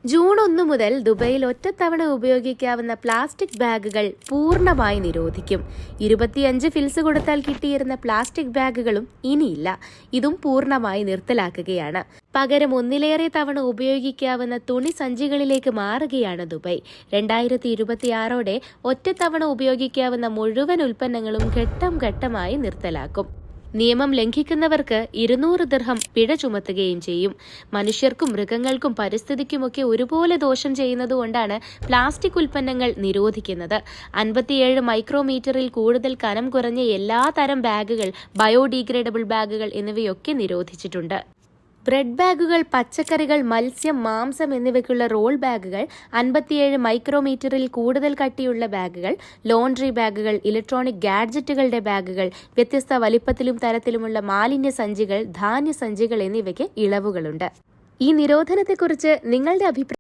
June 1 മുതൽ ദുബൈയിൽ ഒറ്റത്തവണ ഉപയോഗിക്കാവുന്ന പ്ലാസ്റ്റിക് ബാഗുകൾ പൂർണ്ണമായി നിരോധിക്കും. 25 ഫിൽസ് കൊടുത്താൽ കിട്ടിയിരുന്ന പ്ലാസ്റ്റിക് ബാഗുകളും ഇനിയില്ല. ഇതും പൂർണ്ണമായി നിർത്തലാക്കുകയാണ്. പകരം ഒന്നിലേറെ തവണ ഉപയോഗിക്കാവുന്ന തുണി സഞ്ചികളിലേക്ക് മാറുകയാണ് ദുബൈ. 2026ഓടെ ഒറ്റത്തവണ ഉപയോഗിക്കാവുന്ന മുഴുവൻ ഉൽപ്പന്നങ്ങളും ഘട്ടം ഘട്ടമായി നിർത്തലാക്കും. നിയമം ലംഘിക്കുന്നവർക്ക് 200 ദിർഹം പിഴ ചുമത്തുകയും ചെയ്യും. മനുഷ്യർക്കും മൃഗങ്ങൾക്കും പരിസ്ഥിതിക്കുമൊക്കെ ഒരുപോലെ ദോഷം ചെയ്യുന്നതുകൊണ്ടാണ് പ്ലാസ്റ്റിക് ഉൽപ്പന്നങ്ങൾ നിരോധിക്കുന്നത്. 57 മൈക്രോമീറ്ററിൽ കൂടുതൽ കനം കുറഞ്ഞ എല്ലാ തരം ബാഗുകൾ, ബയോഡീഗ്രേഡബിൾ ബാഗുകൾ എന്നിവയൊക്കെ നിരോധിച്ചിട്ടുണ്ട്. ബ്രെഡ് ബാഗുകൾ, പച്ചക്കറികൾ, മത്സ്യം, മാംസം എന്നിവയ്ക്കുള്ള റോൾ ബാഗുകൾ, 57 മൈക്രോമീറ്ററിൽ കൂടുതൽ കട്ടിയുള്ള ബാഗുകൾ, ലോണ്ടറി ബാഗുകൾ, ഇലക്ട്രോണിക് ഗാഡ്ജറ്റുകളുടെ ബാഗുകൾ, വ്യത്യസ്ത വലിപ്പത്തിലും തരത്തിലുമുള്ള മാലിന്യ സഞ്ചികൾ, ധാന്യ സഞ്ചികൾ എന്നിവയ്ക്ക് ഇളവുകളുണ്ട്. ഈ നിരോധനത്തെക്കുറിച്ച് നിങ്ങളുടെ അഭിപ്രായം